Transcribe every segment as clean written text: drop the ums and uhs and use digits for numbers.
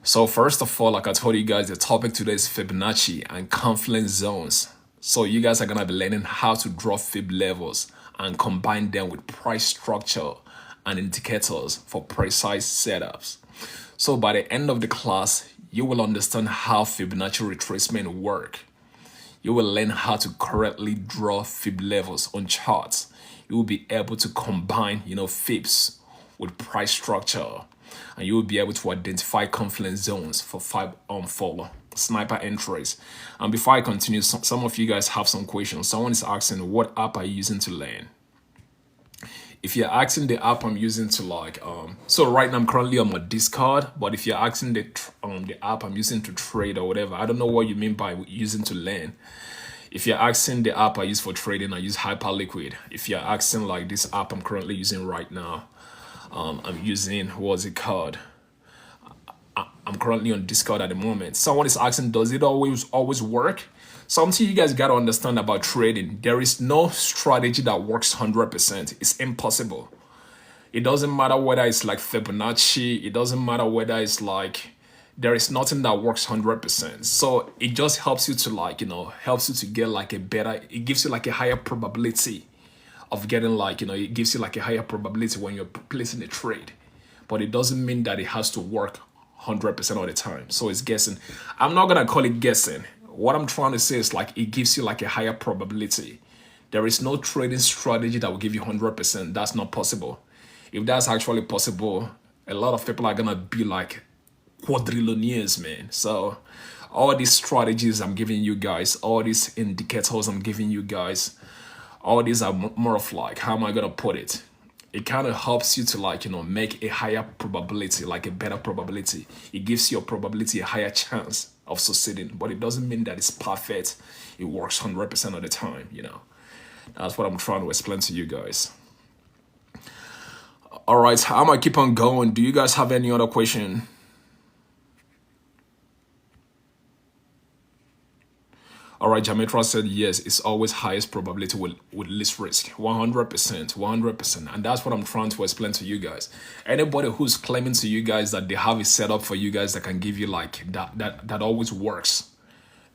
So first of all, like I told you guys, the topic today is Fibonacci and confluence zones. So you guys are gonna be learning how to draw Fib levels and combine them with price structure and indicators for precise setups. So by the end of the class, you will understand how Fibonacci retracement work. You will learn how to correctly draw Fib levels on charts. You will be able to combine, Fibs with price structure, and you will be able to identify confluence zones for sniper entries. And before I continue, some of you guys have some questions. Someone is asking, what app are you using to learn? If you're asking the app I'm using to so right now I'm currently on my Discord, but if you're asking the app I'm using to trade or whatever, I don't know what you mean by using to learn. If you're asking the app I use for trading, I use Hyperliquid. If you're asking like this app I'm currently using right now, I'm using, what's it called? I'm currently on Discord at the moment. Someone is asking, does it always work? Something you guys got to understand about trading, there is no strategy that works 100%. It's impossible. It doesn't matter whether it's like Fibonacci. It doesn't matter whether it's like, there is nothing that works 100%. So it just helps you to helps you to get like a better, it gives you like a higher probability of getting it gives you like a higher probability when you're placing a trade. But it doesn't mean that it has to work 100% of the time. So it's guessing. I'm not going to call it guessing. What I'm trying to say is like it gives you like a higher probability. There is no trading strategy that will give you 100%. That's not possible. If that's actually possible, a lot of people are going to be like quadrillionaires, man. So all these strategies I'm giving you guys, all these indicators I'm giving you guys, all these are more of like, how am I going to put it? It kind of helps you to make a higher probability, like a better probability. It gives your probability a higher chance of succeeding, but it doesn't mean that it's perfect. It works 100% of the time, That's what I'm trying to explain to you guys. All right, I'm gonna keep on going. Do you guys have any other question? All right, Jamitra said yes, it's always highest probability with least risk. 100%, 100%. And that's what I'm trying to explain to you guys. Anybody who's claiming to you guys that they have a setup for you guys that can give you like that always works,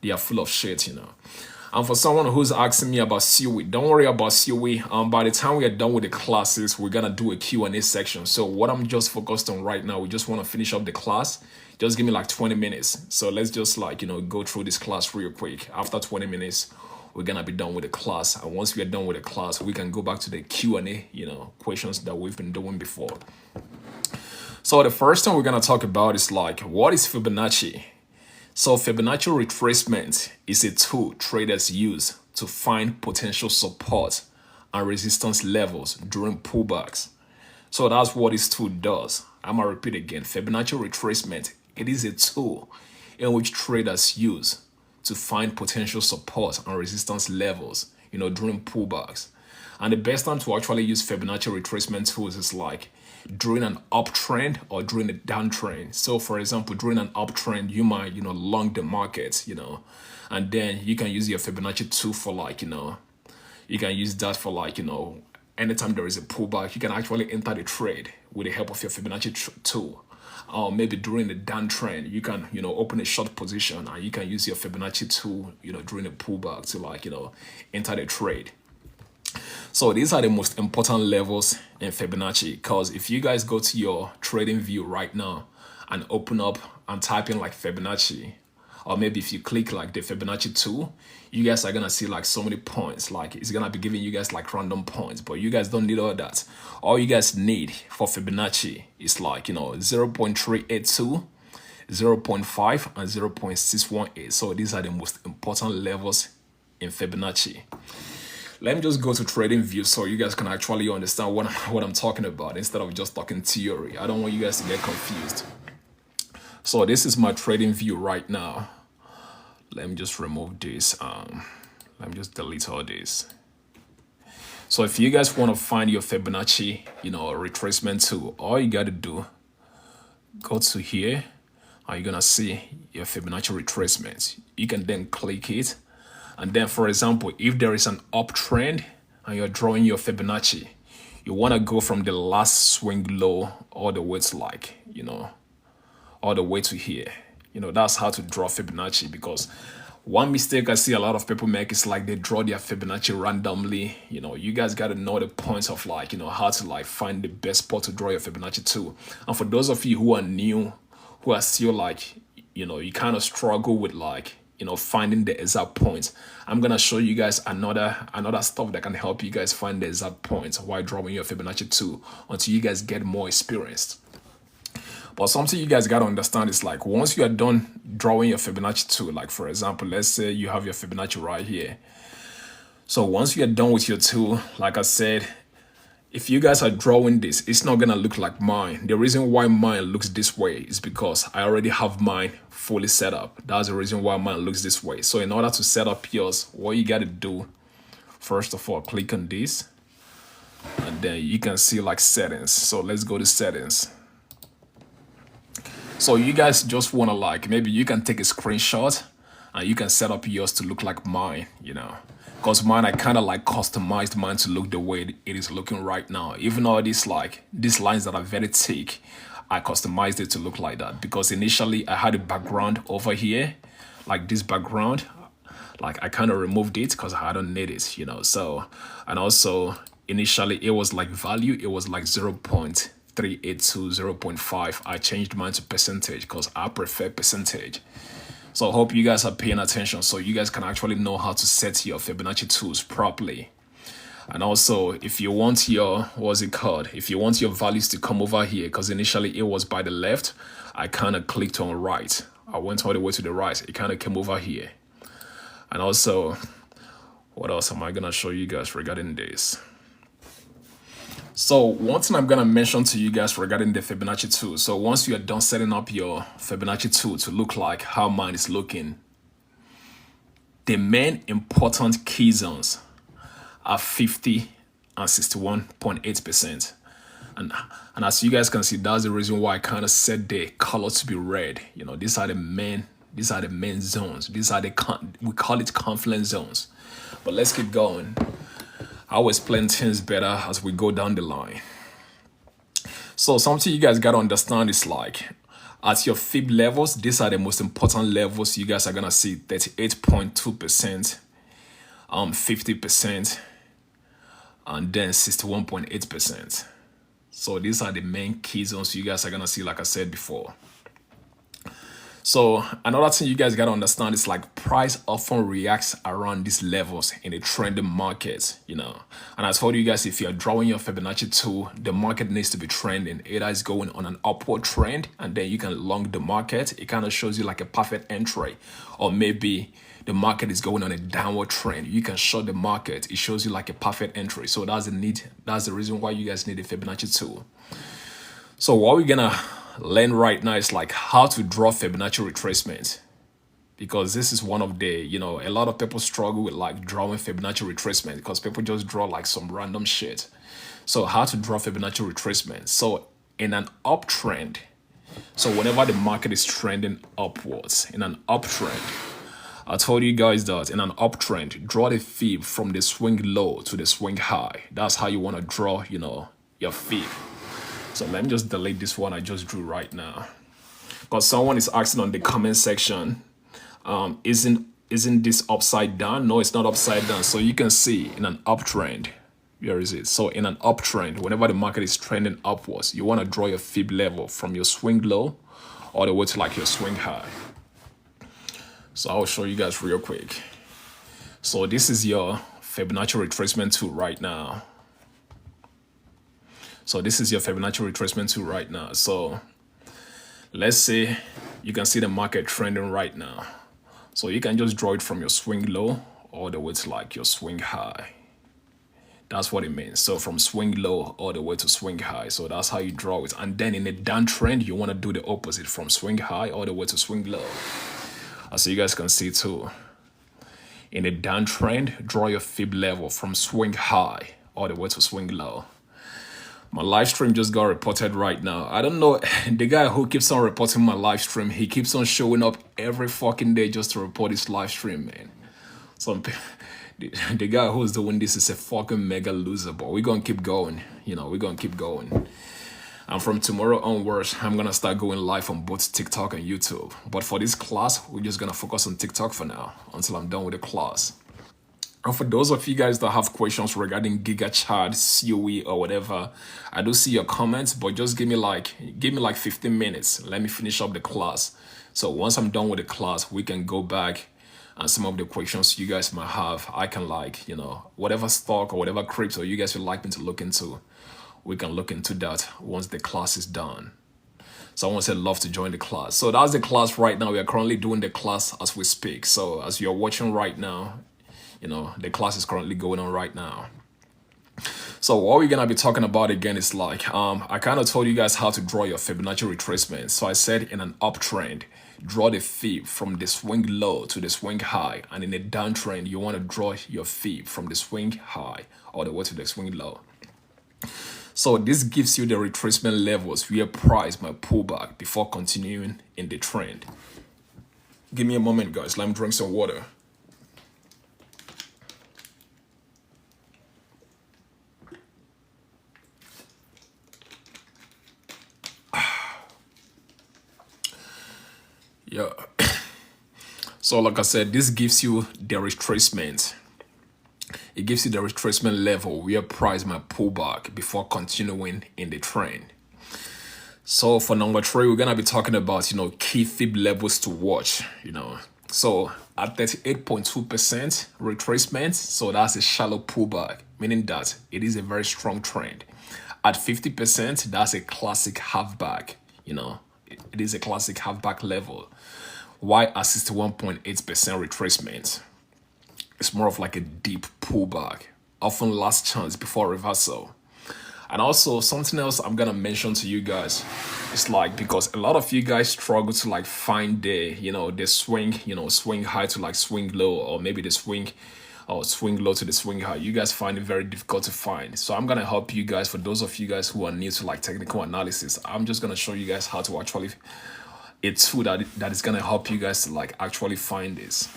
they are full of shit, And for someone who's asking me about CUE, don't worry about CUE. By the time we are done with the classes, we're gonna do a Q&A section. So what I'm just focused on right now, we just want to finish up the class. Just give me like 20 minutes. So let's just go through this class real quick. After 20 minutes, we're gonna be done with the class. And once we are done with the class, we can go back to the Q&A, questions that we've been doing before. So the first thing we're gonna talk about is what is Fibonacci? So Fibonacci retracement is a tool traders use to find potential support and resistance levels during pullbacks. So that's what this tool does. I'm gonna repeat again. Fibonacci retracement, it is a tool in which traders use to find potential support and resistance levels, during pullbacks. And the best time to actually use Fibonacci retracement tools is during an uptrend or during a downtrend. So for example, during an uptrend, you might, long the market, and then you can use your Fibonacci tool for you can use that for anytime there is a pullback, you can actually enter the trade with the help of your Fibonacci tool. Maybe during the downtrend, you can, open a short position and you can use your Fibonacci tool, during the pullback to enter the trade. So these are the most important levels in Fibonacci, because if you guys go to your trading view right now and open up and type in Fibonacci, or maybe if you click the Fibonacci tool, you guys are gonna see so many points. It's gonna be giving you guys random points, but you guys don't need all that. All you guys need for Fibonacci is 0.382, 0.5, and 0.618. So these are the most important levels in Fibonacci. Let me just go to trading view so you guys can actually understand what I'm talking about instead of just talking theory. I don't want you guys to get confused. So this is my trading view right now. Let me just remove this. Let me just delete all this. So if you guys want to find your Fibonacci, retracement tool, all you got to do, go to here, and you're going to see your Fibonacci retracement. You can then click it. And then, for example, if there is an uptrend and you're drawing your Fibonacci, you want to go from the last swing low all the way to all the way to here. You know, that's how to draw Fibonacci, because one mistake I see a lot of people make is like they draw their Fibonacci randomly. You know, you guys got to know the points of like, you know, how to like find the best spot to draw your Fibonacci to. And for those of you who are new, who are still like, you know, you kind of struggle with like, you know, finding the exact points, I'm gonna show you guys another stuff that can help you guys find the exact points while drawing your Fibonacci 2 until you guys get more experienced. But something you guys gotta understand is like once you are done drawing your Fibonacci 2, like for example, let's say you have your Fibonacci right here. So once you are done with your tool, like I said, if you guys are drawing this, it's not gonna look like mine. The reason why mine looks this way is because I already have mine fully set up. That's the reason why mine looks this way. So in order to set up yours, what you gotta do, first of all, click on this, and then you can see like settings. So let's go to settings. So you guys just wanna like, maybe you can take a screenshot and you can set up yours to look like mine, you know. Because mine, I kind of like customized mine to look the way it is looking right now. Even though these lines that are very thick, I customized it to look like that. Because initially I had a background over here, like this background. Like I kind of removed it because I don't need it, you know. So, and also initially it was like value, it was like 0.382, 0.5. I changed mine to percentage because I prefer percentage. So I hope you guys are paying attention so you guys can actually know how to set your Fibonacci tools properly. And also, if you want your, what's it called? If you want your values to come over here, because initially it was by the left, I kind of clicked on right. I went all the way to the right. It kind of came over here. And also, what else am I going to show you guys regarding this? So one thing I'm going to mention to you guys regarding the Fibonacci tool. So once you are done setting up your Fibonacci tool to look like how mine is looking, the main important key zones are 50 and 61.8%. And as you guys can see, that's the reason why I kind of set the color to be red. You know, these are the main zones. These are we call it confluence zones. But let's keep going. I will explain things better as we go down the line. So something you guys got to understand is like at your Fib levels, these are the most important levels. You guys are going to see 38.2%, 50%, and then 61.8%. So these are the main key zones you guys are going to see, like I said before. So another thing you guys got to understand is like price often reacts around these levels in a trending market, you know. And I told you guys, if you're drawing your Fibonacci tool, the market needs to be trending. Either it's going on an upward trend and then you can long the market. It kind of shows you like a perfect entry. Or maybe the market is going on a downward trend. You can short the market. It shows you like a perfect entry. So that's the reason why you guys need a Fibonacci tool. So what we're gonna learn right now is like how to draw Fibonacci retracement, because this is one of the, you know, a lot of people struggle with like drawing Fibonacci retracement because people just draw like some random shit. So how to draw Fibonacci retracement? So in an uptrend, so whenever the market is trending upwards in an uptrend, I told you guys that in an uptrend, draw the Fib from the swing low to the swing high. That's how you want to draw, you know, your Fib. So let me just delete this one I just drew right now, because someone is asking on the comment section, isn't this upside down? No, it's not upside down. So you can see in an uptrend, where is it? So in an uptrend, whenever the market is trending upwards, you want to draw your Fib level from your swing low all the way to like your swing high. So I'll show you guys real quick. So this is your Fibonacci retracement tool right now. So this is your Fibonacci retracement tool right now. So let's say you can see the market trending right now. So you can just draw it from your swing low all the way to like your swing high. That's what it means. So from swing low all the way to swing high. So that's how you draw it. And then in a downtrend, you want to do the opposite, from swing high all the way to swing low. As you guys can see too, in a downtrend, draw your Fib level from swing high all the way to swing low. My live stream just got reported right now. I don't know, the guy who keeps on reporting my live stream, he keeps on showing up every fucking day just to report his live stream, man. So the guy who's doing this is a fucking mega loser, but we're gonna keep going. You know, we're gonna keep going. And from tomorrow onwards, I'm gonna start going live on both TikTok and YouTube. But for this class, we're just gonna focus on TikTok for now until I'm done with the class. And for those of you guys that have questions regarding GigaChart, COE, or whatever, I do see your comments, but just give me like 15 minutes. Let me finish up the class. So once I'm done with the class, we can go back and some of the questions you guys might have, I can whatever stock or whatever crypto you guys would like me to look into, we can look into that once the class is done. Someone said love to join the class. So that's the class right now. We are currently doing the class as we speak. So as you're watching right now, the class is currently going on right now. So what we're gonna be talking about again is I kind of told you guys how to draw your Fibonacci retracement. So I said in an uptrend, draw the fib from the swing low to the swing high, and in a downtrend, you want to draw your fib from the swing high all the way to the swing low. So this gives you the retracement levels where price might pull back before continuing in the trend. Give me a moment, guys. Let me drink some water. Yeah. So like I said, this gives you the retracement. It gives you the retracement level where price might pull back before continuing in the trend. So for number 3, we're gonna be talking about key fib levels to watch. So at 38.2% retracement, so that's a shallow pullback, meaning that it is a very strong trend. At 50%, that's a classic halfback. It is a classic halfback level. Why at 61.8% retracement? It's more of like a deep pullback, often last chance before reversal. And also something else I'm gonna mention to you guys is because a lot of you guys struggle to find the swing, swing high to swing low, or maybe the swing low to the swing high. You guys find it very difficult to find. So I'm gonna help you guys. For those of you guys who are new to technical analysis, I'm just gonna show you guys how to actually a tool that is gonna help you guys to actually find this.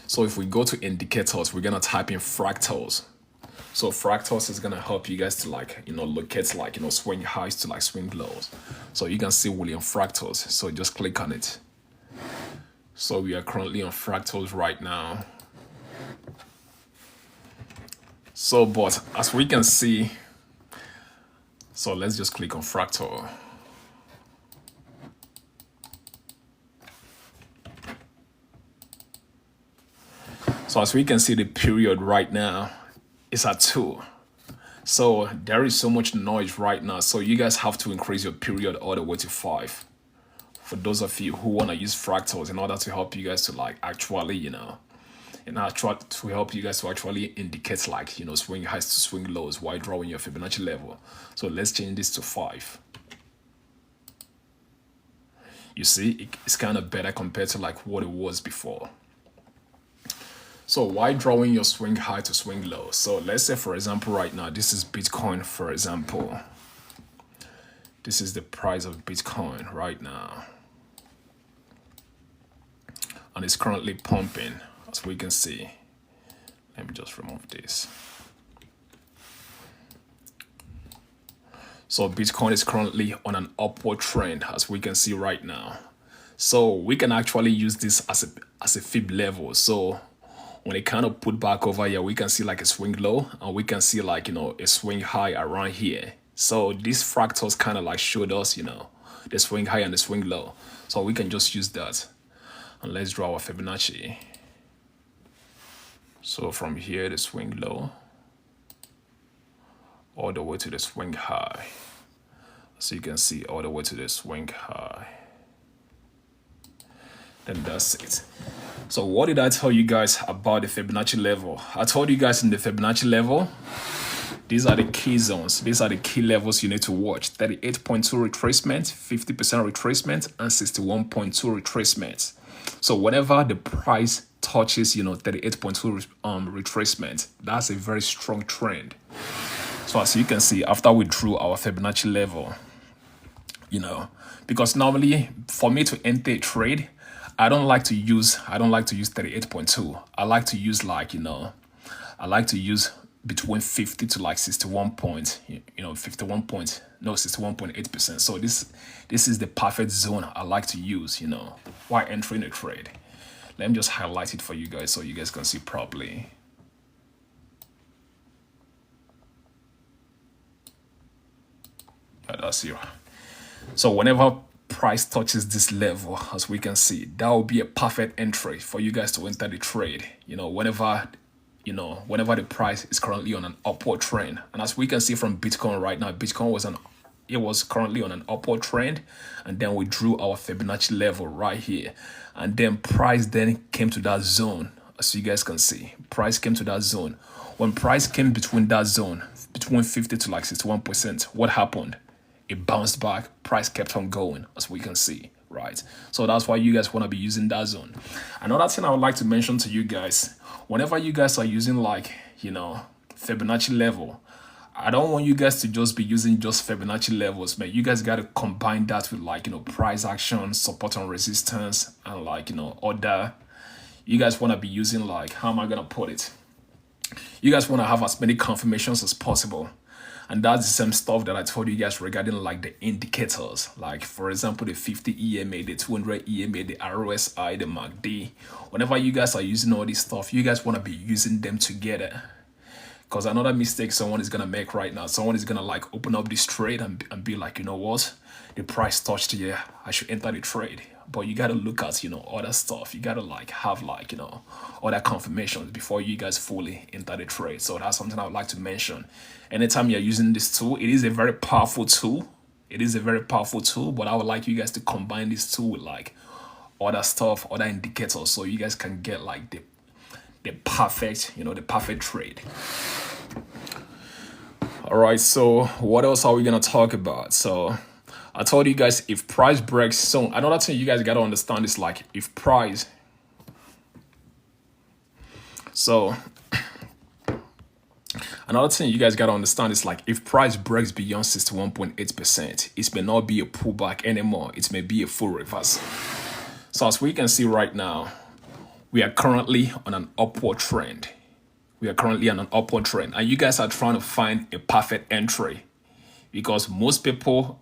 So if we go to indicators, we're gonna type in fractals. So fractals is gonna help you guys to locate swing highs to swing lows. So you can see William fractals. So just click on it. So we are currently on fractals right now. So but as we can see, so let's just click on fractal. So as we can see, the period right now is at 2. So there is so much noise right now. So you guys have to increase your period all the way to 5. For those of you who want to use fractals in order to help you guys to actually, to help you guys to actually indicate swing highs to swing lows while drawing your Fibonacci level. So let's change this to 5. You see, it's kind of better compared to what it was before. So why drawing your swing high to swing low? So let's say, for example, right now, this is Bitcoin, for example. This is the price of Bitcoin right now. And it's currently pumping, as we can see. Let me just remove this. So Bitcoin is currently on an upward trend, as we can see right now. So we can actually use this as a fib level. So when it kind of put back over here, we can see a swing low, and we can see a swing high around here. So these fractals kind of showed us, the swing high and the swing low. So we can just use that. And let's draw our Fibonacci. So from here, the swing low, all the way to the swing high. So you can see all the way to the swing high. Then that's it. So what did I tell you guys about the Fibonacci level? I told you guys in the Fibonacci level, these are the key zones. These are the key levels you need to watch. 38.2 retracement, 50% retracement, and 61.2 retracement. So whenever the price touches, 38.2 retracement, that's a very strong trend. So as you can see, after we drew our Fibonacci level, because normally for me to enter a trade, I don't like to use 38.2. I like to use I like to use between 50 to like 61 points, 51 points, no, 61.8%. So this is the perfect zone I like to use, while entering a trade. Let me just highlight it for you guys so you guys can see properly. That's here. So whenever price touches this level, as we can see, that will be a perfect entry for you guys to enter the trade. Whenever the price is currently on an upward trend. And as we can see from Bitcoin right now, Bitcoin was currently on an upward trend, and then we drew our Fibonacci level right here, and then price then came to that zone. As you guys can see, price came to that zone. When price came between that zone, between 50 to like 61%, what happened? It bounced back, price kept on going, as we can see, right? So that's why you guys want to be using that zone. Another thing I would like to mention to you guys, whenever you guys are using like, Fibonacci level, I don't want you guys to just be using just Fibonacci levels, man. You guys got to combine that with like, price action, support and resistance, and like, other. You guys want to be using like, how am I going to put it? You guys want to have as many confirmations as possible. And that's the same stuff that I told you guys regarding like the indicators. Like, for example, the 50 EMA, the 200 EMA, the RSI, the MACD. Whenever you guys are using all this stuff, you guys want to be using them together. Because another mistake someone is going to make right now, someone is going to like open up this trade and be like, you know what? The price touched here. I should enter the trade. But you got to look at, other stuff. You got to like have like, other confirmations before you guys fully enter the trade. So that's something I would like to mention. Anytime you're using this tool, it is a very powerful tool. It is a very powerful tool, but I would like you guys to combine this tool with like other stuff, other indicators, so you guys can get like the perfect, the perfect trade. All right, so what else are we gonna talk about? So I told you guys, if price breaks, so another thing you guys gotta understand is like if price. So another thing you guys gotta understand is like if price breaks beyond 61.8%, it may not be a pullback anymore. It may be a full reversal. So as we can see right now, we are currently on an upward trend. And you guys are trying to find a perfect entry, because most people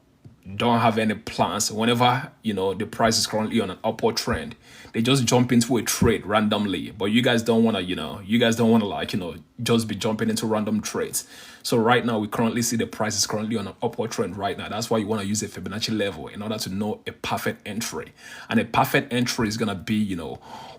don't have any plans. Whenever the price is currently on an upward trend, they just jump into a trade randomly. But you guys don't want to like just be jumping into random trades. So right now we currently see the price is currently on an upward trend right now. That's why you want to use a Fibonacci level in order to know a perfect entry. And a perfect entry is gonna be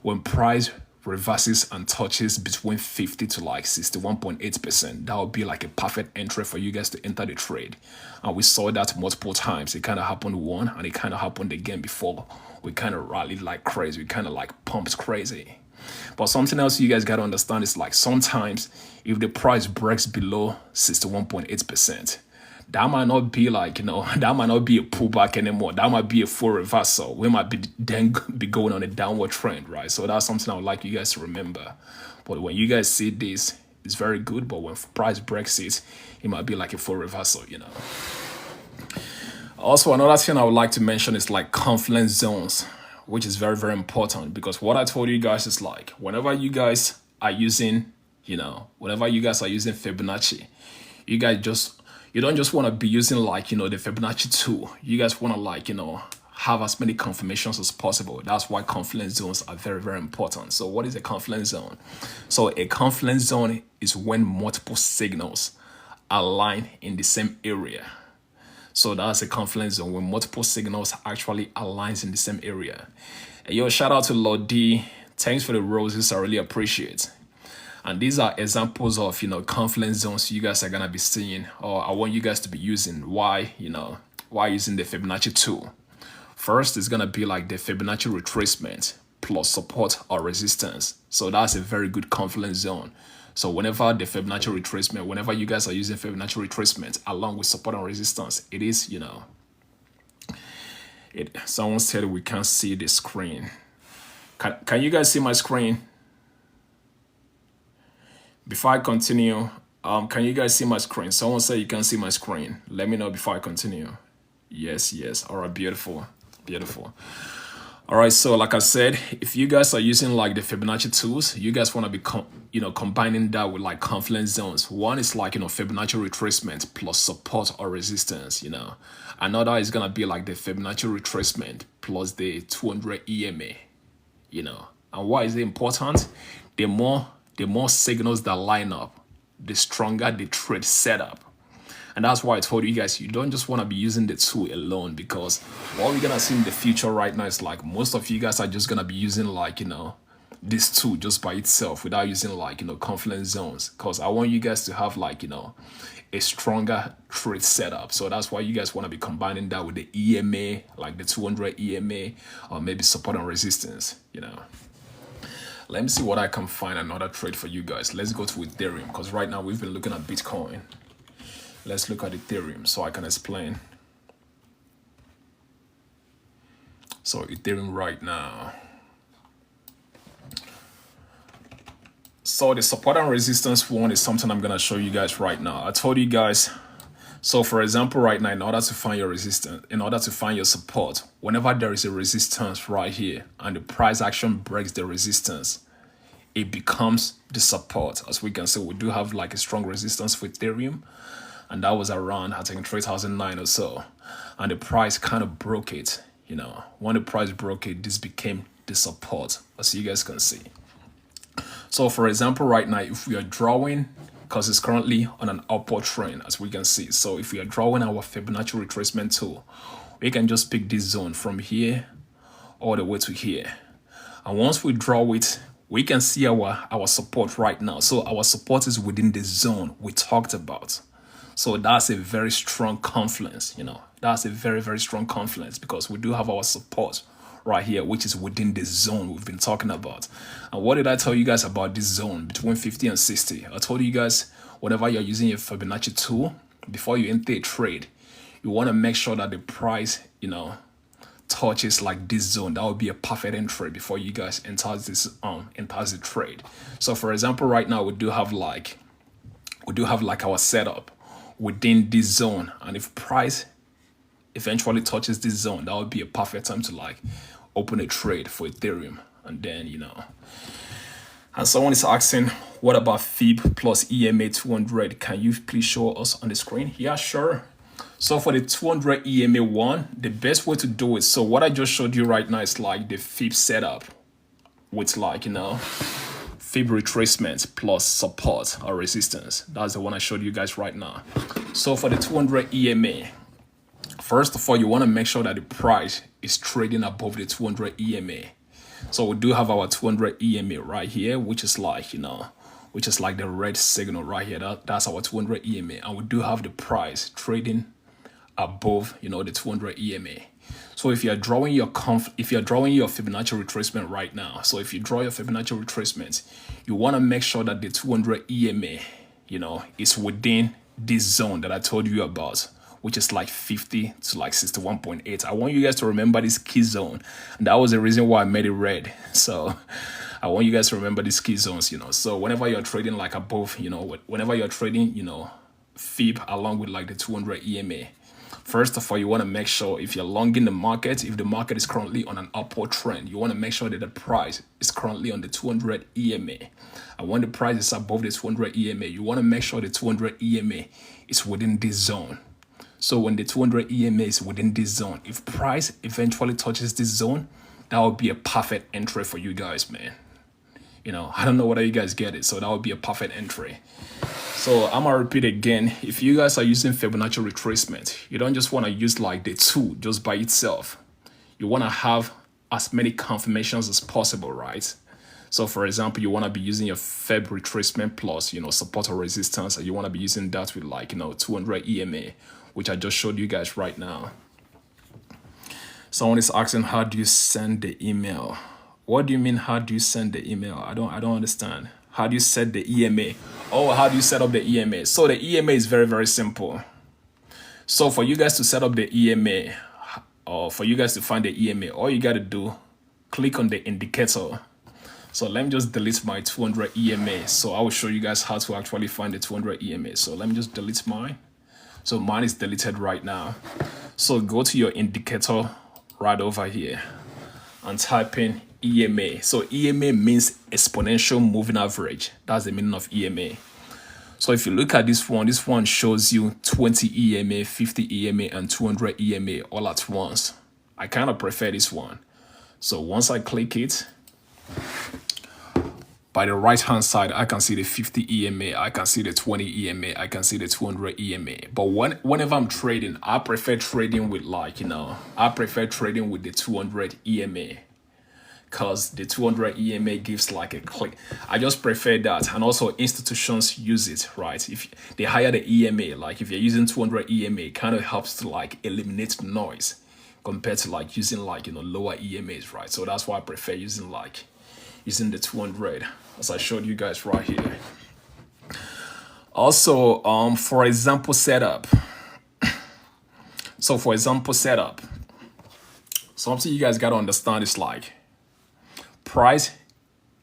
when price reverses and touches between 50 to like 61.8%. That would be like a perfect entry for you guys to enter the trade. And we saw that multiple times. It kind of happened one, and it kind of happened again before. We kind of rallied like crazy. We kind of like pumped crazy. But something else you guys got to understand is like sometimes if the price breaks below 61.8%, that might not be like, that might not be a pullback anymore. That might be a full reversal. We might be going on a downward trend, right? So that's something I would like you guys to remember. But when you guys see this, it's very good. But when price breaks it, it might be like a full reversal, Also, another thing I would like to mention is like confluence zones, which is very, very important, because what I told you guys is like whenever you guys are using, Fibonacci, you don't just want to be using like, the Fibonacci tool. You guys want to like, have as many confirmations as possible. That's why confluence zones are very, very important. So what is a confluence zone? So a confluence zone is when multiple signals align in the same area. So that's a confluence zone when multiple signals actually aligns in the same area. And yo, shout out to Lord D. Thanks for the roses. I really appreciate. And these are examples of, confluence zones you guys are going to be seeing, or I want you guys to be using. Why using the Fibonacci tool? First, it's going to be like the Fibonacci retracement plus support or resistance. So that's a very good confluence zone. So whenever the Fibonacci retracement, whenever you guys are using Fibonacci retracement along with support and resistance, it is, someone said we can't see the screen. Can you guys see my screen? Before I continue, can you guys see my screen? Someone said you can see my screen. Let me know before I continue. Yes. All right, beautiful. All right, so like I said, if you guys are using like the Fibonacci tools, you guys want to be combining that with like confluence zones. One is like Fibonacci retracement plus support or resistance. Another is gonna be like the Fibonacci retracement plus the 200 EMA. And why is it important? The more signals that line up, the stronger the trade setup. And that's why I told you guys, you don't just want to be using the tool alone, because what we're going to see in the future right now is like most of you guys are just going to be using like, this tool just by itself without using like, confluence zones. Because I want you guys to have like, a stronger trade setup. So that's why you guys want to be combining that with the EMA, like the 200 EMA, or maybe support and resistance, Let me see what I can find another trade for you guys. Let's go to Ethereum, because right now we've been looking at Bitcoin. Let's look at Ethereum so I can explain. So Ethereum right now. So the support and resistance one is something I'm going to show you guys right now. I told you guys, so for example, right now, in order to find your resistance, in order to find your support, whenever there is a resistance right here and the price action breaks the resistance, it becomes the support. As we can see, we do have like a strong resistance for Ethereum. And that was around, I think, 3,009 or so. And the price kind of broke it, When the price broke it, this became the support, as you guys can see. So, for example, right now, if we are drawing, because it's currently on an upward trend, as we can see. So, if we are drawing our Fibonacci retracement tool, we can just pick this zone from here all the way to here. And once we draw it, we can see our support right now. So, our support is within the zone we talked about. So that's a very strong confluence, That's a very, very strong confluence, because we do have our support right here, which is within the zone we've been talking about. And what did I tell you guys about this zone between 50 and 60? I told you guys, whenever you're using your Fibonacci tool, before you enter a trade, you want to make sure that the price, touches like this zone. That would be a perfect entry before you guys enters the trade. So for example, right now we do have like our setup within this zone, and if price eventually touches this zone, that would be a perfect time to like open a trade for Ethereum. And then and someone is asking, what about Fib plus EMA 200? Can you please show us on the screen? Yeah, sure. So for the 200 EMA one, the best way to do it, so what I just showed you right now is like the Fib setup with like Fib retracement plus support or resistance. That's the one I showed you guys right now. So for the 200 EMA, first of all, you want to make sure that the price is trading above the 200 EMA. So we do have our 200 EMA right here, which is like, which is like the red signal right here. That's our 200 EMA. And we do have the price trading above, the 200 EMA. So if you're drawing your Fibonacci retracement right now, so if you draw your Fibonacci retracement, you want to make sure that the 200 EMA, is within this zone that I told you about, which is like 50 to like 61.8. I want you guys to remember this key zone. And that was the reason why I made it red. So I want you guys to remember these key zones, So whenever you're trading like above, whenever you're trading, Fib along with like the 200 EMA, first of all, you want to make sure if you're long in the market, if the market is currently on an upward trend, you want to make sure that the price is currently on the 200 EMA. And when the price is above the 200 EMA, you want to make sure the 200 EMA is within this zone. So when the 200 EMA is within this zone, if price eventually touches this zone, that would be a perfect entry for you guys, man. I don't know whether you guys get it. So that would be a perfect entry. So I'm going to repeat again. If you guys are using Fibonacci retracement, you don't just want to use like the tool just by itself. You want to have as many confirmations as possible, right? So for example, you want to be using your Fib retracement plus, support or resistance. And you want to be using that with like, 200 EMA, which I just showed you guys right now. Someone is asking, how do you send the email? What do you mean, how do you send the email? I don't understand. How do you set the EMA? Oh, how do you set up the EMA? So the EMA is very, very simple. So for you guys to set up the EMA, or for you guys to find the EMA, all you got to do, click on the indicator. So let me just delete my 200 EMA. So I will show you guys how to actually find the 200 EMA. So let me just delete mine. So mine is deleted right now. So go to your indicator right over here. and type in EMA. So EMA means exponential moving average. That's the meaning of EMA. So if you look at this one shows you 20 EMA, 50 EMA, and 200 EMA all at once. I kind of prefer this one. So once I click it, by the right hand side, I can see the 50 EMA, I can see the 20 EMA, I can see the 200 EMA. But whenever I'm trading, I prefer trading with I prefer trading with the 200 EMA. Because the 200 EMA gives like a click. I just prefer that. And also institutions use it, right? If the higher the EMA, like if you're using 200 EMA, it kind of helps to like eliminate noise compared to like using lower EMAs, right? So that's why I prefer using the 200, as I showed you guys right here. Also, for example setup. So for example setup, something you guys gotta understand is like price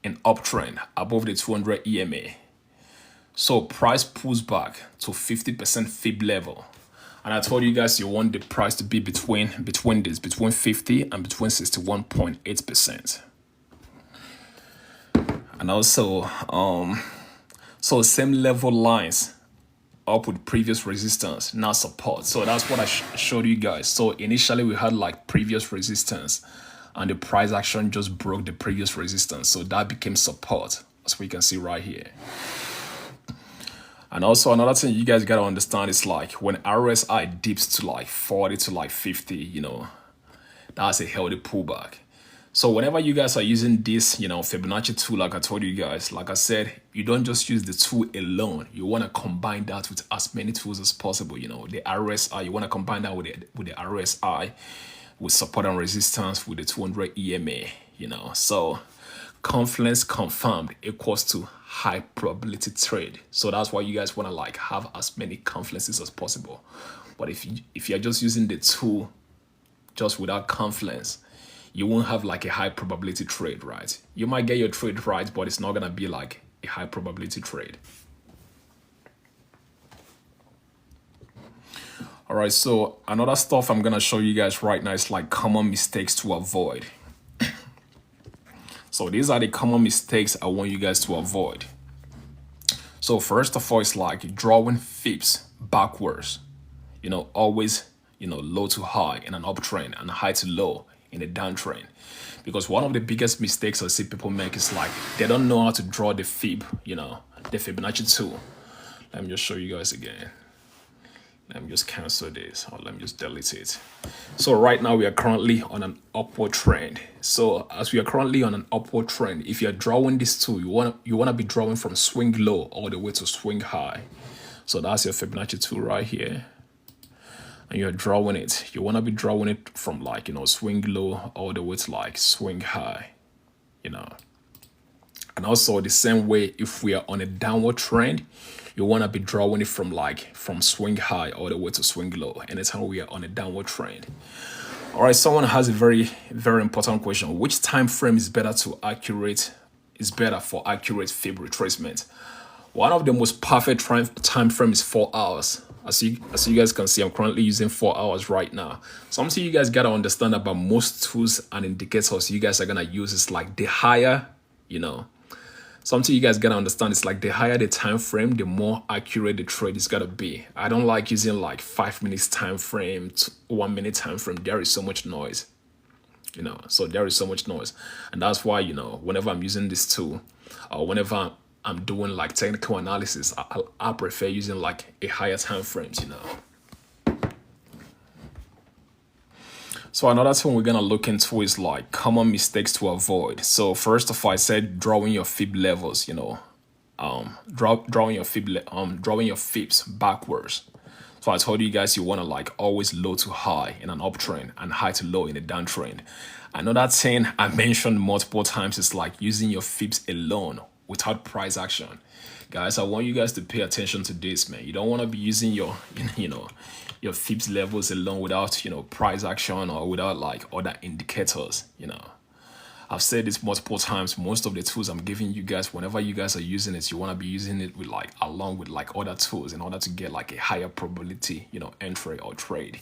and uptrend above the 200 EMA. So price pulls back to 50% fib level. And I told you guys you want the price to be between 50 and between 61.8%. And also, so same level lines up with previous resistance, now support. So that's what I showed you guys. So initially we had like previous resistance and the price action just broke the previous resistance. So that became support, as we can see right here. And also another thing you guys gotta understand is like when RSI dips to like 40 to like 50, that's a healthy pullback. So whenever you guys are using this, Fibonacci tool, like I told you guys, like I said, you don't just use the tool alone. You want to combine that with as many tools as possible. The RSI, you want to combine that with the RSI, with support and resistance, with the 200 EMA, So Confluence confirmed equals to high probability trade. So that's why you guys want to like have as many confluences as possible. But if you're just using the tool just without Confluence, you won't have like a high probability trade, right? You might get your trade right, but it's not gonna be like a high probability trade. All right, so another stuff I'm gonna show you guys right now is like common mistakes to avoid. So these are the common mistakes I want you guys to avoid. So first of all, it's like drawing fibs backwards. Always, low to high in an uptrend and high to low in a downtrend. Because one of the biggest mistakes I see people make is like they don't know how to draw the fib, the Fibonacci tool. Let me just show you guys again. Let me just cancel this, or let me just delete it. So right now we are currently on an upward trend. So as we are currently on an upward trend, if you're drawing this tool, you wanna be drawing from swing low all the way to swing high. So that's your Fibonacci tool right here. And you're drawing it. You wanna be drawing it from like, swing low all the way to like swing high, And also the same way, if we are on a downward trend, you want to be drawing it from swing high all the way to swing low anytime we are on a downward trend. All right, someone has a very, very important question. Which time frame is better for accurate fib retracement? One of the most perfect time frame is 4 hours. As you guys can see, I'm currently using 4 hours right now. Something you guys gotta understand about most tools and indicators you guys are gonna use is like the higher, something you guys gotta understand is like the higher the time frame, the more accurate the trade is gonna be. I don't like using like 5 minutes time frame, 1 minute time frame. There is so much noise, So there is so much noise, and that's why whenever I'm using this tool, or whenever I'm doing like technical analysis, I prefer using like a higher time frames, So another thing we're gonna look into is like common mistakes to avoid. So first of all, I said drawing your fib levels, drawing your fibs backwards. So I told you guys you wanna like always low to high in an uptrend and high to low in a downtrend. Another thing I mentioned multiple times is like using your fibs alone without price action. Guys, I want you guys to pay attention to this, man. You don't want to be using your your fibs levels alone without price action or without like other indicators. I've said this multiple times. Most of the tools I'm giving you guys, whenever you guys are using it, you want to be using it with like along with like other tools in order to get like a higher probability entry or trade.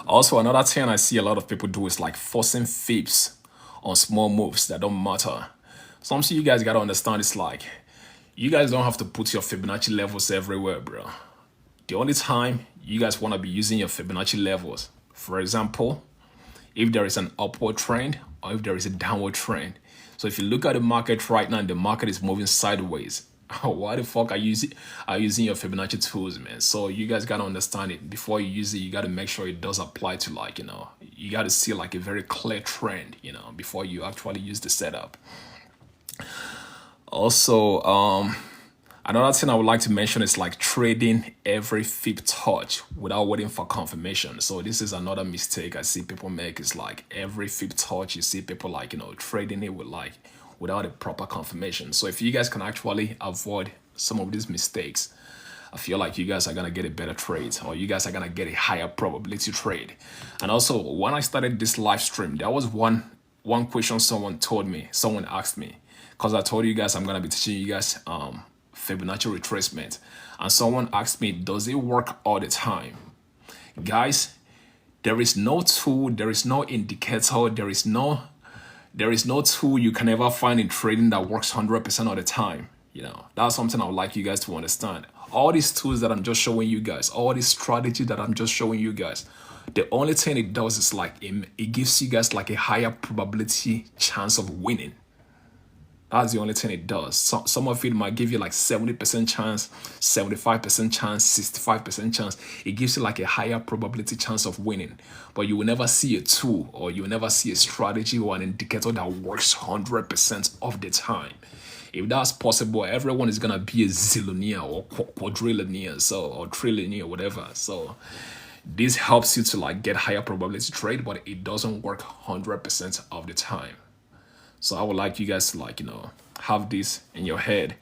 Also, another thing I see a lot of people do is like forcing fibs on small moves that don't matter. Something you guys gotta understand is like, you guys don't have to put your Fibonacci levels everywhere, bro. The only time you guys want to be using your Fibonacci levels, for example, if there is an upward trend or if there is a downward trend. So if you look at the market right now and the market is moving sideways, why the fuck are you using your Fibonacci tools, man? So you guys gotta understand it. Before you use it, you gotta make sure it does apply to, like, you gotta see like a very clear trend, before you actually use the setup. Also, another thing I would like to mention is like trading every fib touch without waiting for confirmation. So this is another mistake I see people make, is like every fib touch you see people like, trading it with like without a proper confirmation. So if you guys can actually avoid some of these mistakes, I feel like you guys are gonna get a better trade, or you guys are gonna get a higher probability trade. And also, when I started this live stream, there was one question someone asked me, because I told you guys I'm gonna be teaching you guys Fibonacci retracement, and someone asked me, does it work all the time? Guys, there is no tool, there is no indicator, there is no tool you can ever find in trading that works 100% of the time. That's something I would like you guys to understand. All these tools that I'm just showing you guys, all these strategies that I'm just showing you guys, the only thing it does is like it gives you guys like a higher probability chance of winning. That's the only thing it does. Some of it might give you like 70% chance, 75% chance, 65% chance. It gives you like a higher probability chance of winning. But you will never see a tool, or you will never see a strategy or an indicator that works 100% of the time. If that's possible, everyone is gonna be a zillionaire or quadrillionaire, or trillionaire, whatever. So this helps you to like get higher probability trade, but it doesn't work 100% of the time. So I would like you guys to like, have this in your head.